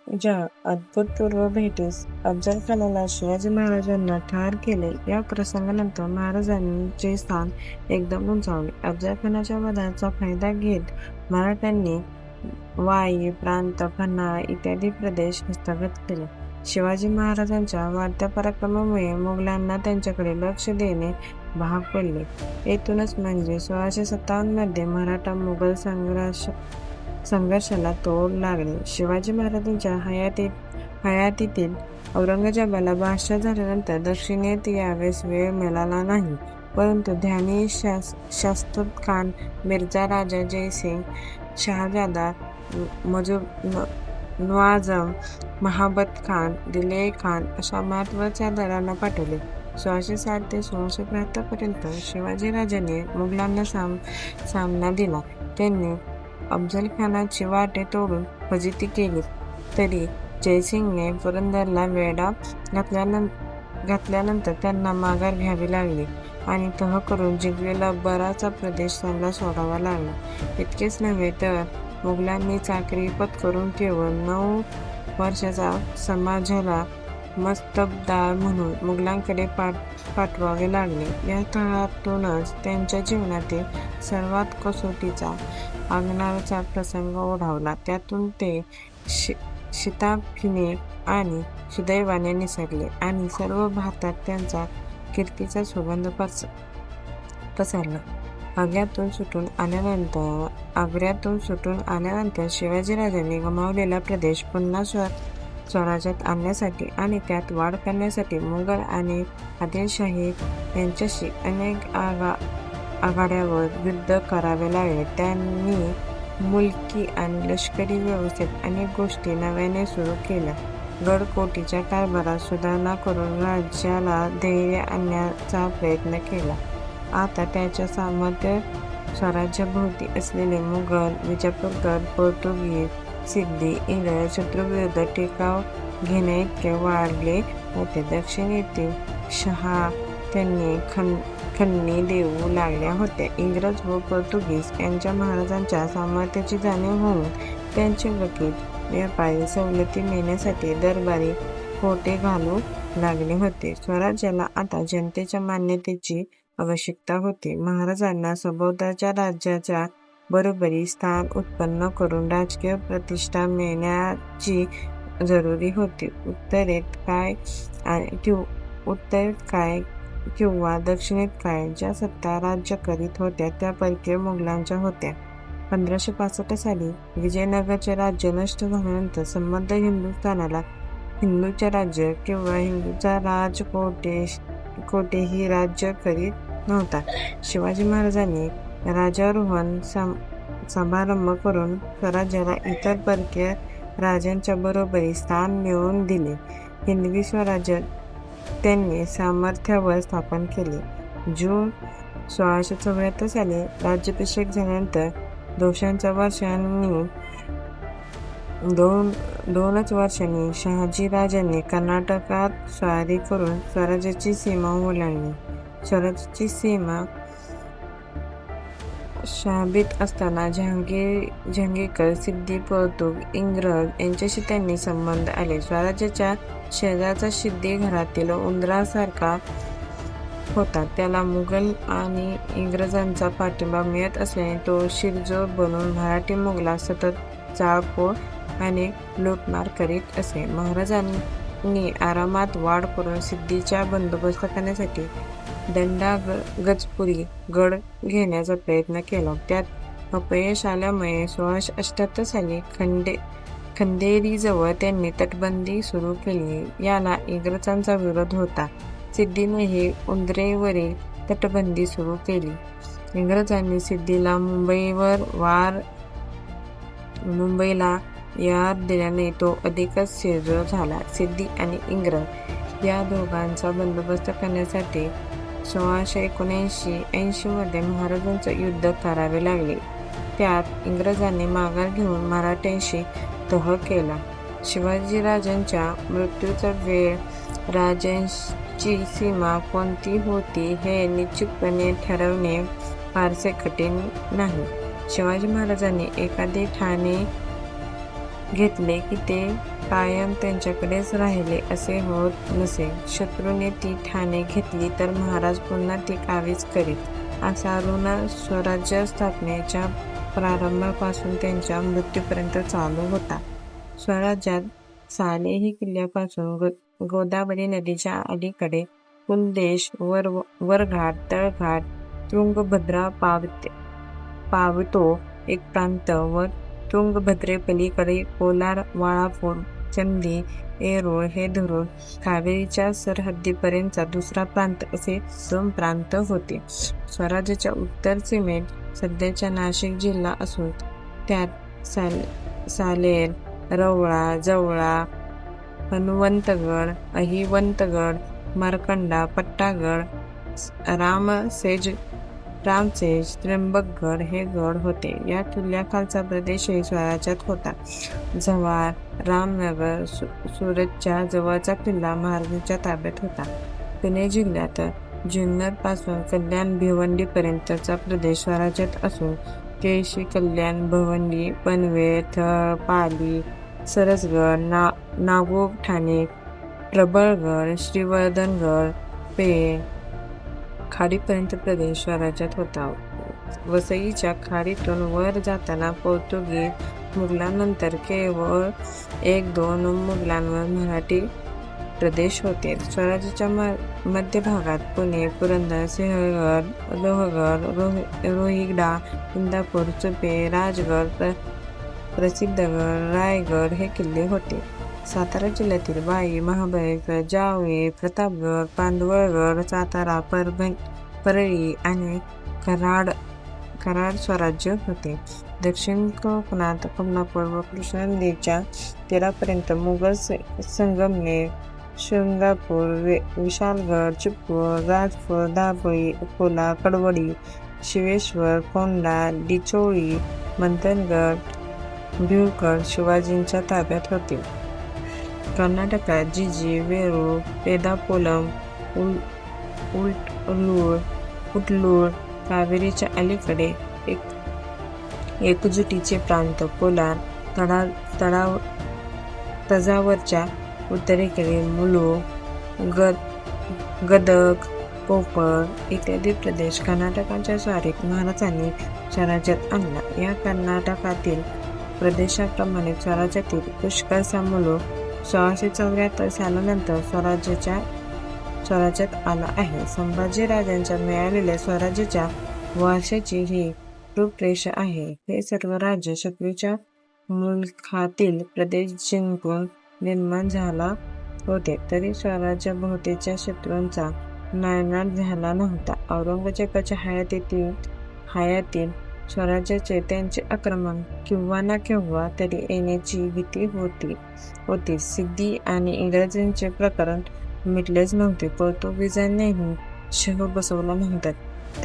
ज्या अभूतपूर्व भेटीस अफजल खानाला शिवाजी महाराजांना ठार केले, या प्रसंगानंतर महाराजांचे स्थान एकदम उंचावले. अफजल खानाच्या वधाचा फायदा घेत मराठ्यांनी वाई प्रांत, पन्हाळा इत्यादी प्रदेश हस्तगत केले. शिवाजी महाराजांच्या वाढत्या पराक्रमामुळे मुघलांना त्यांच्याकडे लक्ष देणे भाग पडले. येथूनच म्हणजे 1657 मध्ये मराठा मुघल संघर्षाला तोड लागले. शिवाजी महाराजांच्या हयातीतील औरंगजेबाला बादशाह झाल्यानंतर दक्षिणेत यावयास वेळ मिळाला नाही, परंतु ध्यानी शास्तूत खान, मिर्झा राजा जयसिंग, शहाजादा मुआझम, महाबत खान, दिलेर खान अशा महत्त्वाच्या दलांना पाठवले. 1660 ते 1672 पर्यंत शिवाजीराजांनी मुघलांना सामना दिला. त्यांनी अफजल खानाची वाटे तोडून फजिती केली, तरी जयसिंगने पुरंदरला वेढा घातल्यानंतर त्यांना माघार घ्यावी लागली आणि तह करून जिंकलेला बराचसा प्रदेश त्यांना सोडावा लागला. इतकेच नव्हे तर मुघलांनी चाकरी पत्करून केवळ 9 वर्षाचा समाझाला मस्तबदार म्हणून मुघलांकडे पाठवावे लागले. या तहातूनच त्यांच्या जीवनातील सर्वात कसोटीचा आगनाचा प्रसंग ओढवला. त्यातून ते शिताफीने आणि सुदैवाने निसरले आणि सर्व भारतात त्यांचा कीर्तीचा सुगंध पसरला. आग्र्यातून सुटून आल्यानंतर शिवाजीराजांनी गमावलेला प्रदेश पुन्हा स्वराज्यात आणण्यासाठी आणि त्यात वाढ करण्यासाठी मुघल आणि आदिलशाही यांच्याशी अनेक आघाड्यावर युद्ध करावे लागले. त्यांनी मुलकी आणि लष्करी व्यवस्थेत अनेक गोष्टी नव्याने सुरू केल्या. गडकोटीच्या कारभारात सुधारणा करून राज्याला धैर्य आणण्याचा प्रयत्न केला. आता त्याच्या सामर्थ्य स्वराज्याभोवती असलेले मुघल, विजापूरकर, पोर्तुगीज, सिद्धी, इंग्रज शत्रूविरुद्ध टेकाव घेण्याइतके वाढले होते. दक्षिणेतील शहा त्यांनी खंडणी देऊ लागल्या होत्या. इंग्रज व पोर्तुगीज यांच्या महाराजांच्या सामर्थ्याची जाणीव होऊन त्यांचे वकील, व्यापारी सवलती मिळण्यासाठी दरबारी कोटे घालू लागले होते. स्वराज्याला आता जनतेच्या मान्यतेची आवश्यकता होती. महाराजांना सभोवतालच्या राज्याच्या बरोबरी स्थान उत्पन्न करून राजकीय प्रतिष्ठा मिळण्याची जरुरी होती. उत्तरेत काय किंवा दक्षिणेत काय, ज्या सत्ता राज्य करीत होत्या त्या परकीय मुघलांच्या होत्या. 1565 साली विजयनगरचे राज्य नष्ट झाल्यानंतर संबंध हिंदुस्थानाला हिंदूचे राज्य किंवा हिंदूचा राजकोटेही राज्य करीत नव्हता. शिवाजी महाराजांनी राजारोहण समारंभ करून स्वराज्याला इतर परकीय राजांच्या बरोबरी स्थान मिळवून दिले. हिंदवी स्वराज्य त्यांनी सामर्थ्यावर स्थापन केले. जून 1674 साली राज्याभिषेक झाल्यानंतर दोनच वर्षांनी शहाजीराजांनी कर्नाटकात स्वारी करून स्वराज्याची सीमा ओलांडली. स्वराज्याची सीमा शाबित असताना जहांगीरकर, सिद्धी, पोर्तुग, इंग्रज यांच्याशी त्यांनी संबंध आले. स्वराज्याच्या शेजारचा सिद्धी घरातील उंदरासारखा होता. त्याला मुघल आणि इंग्रजांचा पाठिंबा मिळत असल्याने तो शिरजोर बनून मराठी मुघलात सतत जाळपोळ आणि लूटमार करीत असे. महाराजांनी आरामात वाढ करून सिद्धीचा बंदोबस्त करण्यासाठी दंडागजपुरी गड घेण्याचा प्रयत्न केला. त्यात अपयश आल्यामुळे 1678 साली खंदेरीजवळ त्यांनी तटबंदी सुरू केली. याला इंग्रजांचा विरोध होता. सिद्धीनेही उंदरेवरील तटबंदी सुरू केली. इंग्रजांनी सिद्धीला मुंबईला यार दिल्याने तो अधिकच शिरजोर झाला. सिद्धी आणि इंग्रज या दोघांचा बंदोबस्त करण्यासाठी 1679-80 मध्ये महाराजांचे युद्ध करावे लागले. त्यात इंग्रजांनी माघार घेऊन मराठ्यांशी तह केला. शिवाजीराजांच्या मृत्यूचा वेळ, राज्याची सीमा कोणती होती हे निश्चितपणे ठरवणे फारसे कठीण नाही. शिवाजी महाराजांनी एखादे ठाणे घेतले की ते कायम त्यांच्याकडेच राहिले असे होत नसे. शत्रूने ती ठाणे घेतली तर महाराज पुन्हा ती काबीज करीत असा ऋण स्वराज्य स्थापनेच्या प्रारंभापासून त्यांच्या मृत्यूपर्यंत चालू होता. स्वराज्यात सालेही किल्ल्यापासून गोदावरी नदीच्या अलीकडे कुलदेश, वरघाट, तळघाट, तुंगभद्रा पावतो एक प्रांत व तुंगभद्रेपलीकडे कोलार, वाळापूर, चंदी, येरूळ हे धरून कावेरीच्या सरहद्दीपर्यंतचा दुसरा प्रांत असे 2 प्रांत होते. स्वराज्याच्या उत्तर सीमेत सध्याच्या नाशिक जिल्हा असून त्यात सालेर, रवळा, जवळा, हनुवंतगड, अहिवंतगड, मार्कंडा, पट्टागड, रामसेज, त्र्यंबकगड हे गड होते. या किल्ल्याखालचा प्रदेशही स्वराज्यात होता. जव्हार, रामनगर, सुरतच्या जवळचा किल्ला महाराजांच्या ताब्यात होता. पुणे जिल्ह्यात जुन्नर पासून कल्याण भिवंडीपर्यंतचा प्रदेश स्वराज्यात असून केळशी, कल्याण, भिवंडी, पनवेल, थळ, पाली, सरसगड, नागोब, ठाणे, प्रबळगड, श्रीवर्धनगड, पेण, खाडीपर्यंत प्रदेश स्वराज्यात होता. वसईच्या खाडीतून वर जाताना पोर्तुगीज मुघलांनंतर केवळ 1-2 मुघलांवर मराठी प्रदेश होते. स्वराज्याच्या मध्य भागात पुणे, पुरंदर, सिंहगड, लोहगड, रोहिगडा, इंदापूर, चुपे, राजगड, प्रसिद्धगड, रायगड हे किल्ले होते. सातारा जिल्ह्यातील वाई, महाबळेश्वर, जावळी, प्रतापगड, पांडवळगड, सातारा, परळी आणि कराड स्वराज्य होते. दक्षिण कोकणात कोल्हापूर व कृष्णा नदीच्या तीरापर्यंत मुघल संगमनेर, शृंगारपूर, विशाळगड, चिपळूण, राजपूर, दाभोळी, अकोला, कडवडी, शिवेश्वर, कोंढा, डिचोळी, मंथनगड, भिवगड शिवाजींच्या ताब्यात होते. कर्नाटकात जिंजी, वेरूळ, पेद्दापोलम, उटलूर, कावेरीच्या अलीकडे एकजुटीचे प्रांत, कोलार, तंजावरच्या उत्तरेकडे मुलुंड, गदग, कोपर इत्यादी प्रदेश कर्नाटकाच्या स्वारीत महाराजांनी स्वराज्यात आणला. या कर्नाटकातील प्रदेशाप्रमाणे स्वराज्यातील पुष्कळसा मुलुंड 1674 सालानंतर स्वराज्यात आला आहे. संभाजी राजांच्या मिळालेल्या स्वराज्याच्या वारशाची ही रूपरेषा आहे. हे सर्व राज्य शत्रूच्या मुलखातील प्रदेश जिंकून निर्माण झाला होते, तरी स्वराज्याभोवतीच्या शत्रूंचा नायनाट झाला नव्हता. औरंगजेबाच्या हयातीत स्वराज्याचे त्यांचे आक्रमण केव्हा ना केव्हा तरी येण्याची भीती होती. सिद्दी आणि इंग्रजांचे प्रकरण मिटलेच नव्हते. पोर्तुगीजांनीही शह बसवला नव्हता.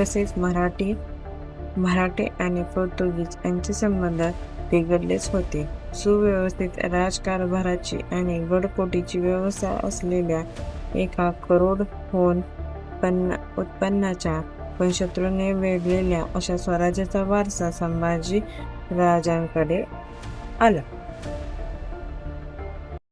तसेच मराठे आणि पोर्तुगीज यांचे संबंध बिघडलेच होते. सुव्यवस्थित राजकारभाराची आणि गडकोटीची व्यवस्था असलेल्या एका करोडहोन उत्पन्नाच्या पण शत्रूने वेढलेल्या अशा स्वराज्याचा वारसा संभाजी राजांकडे आला.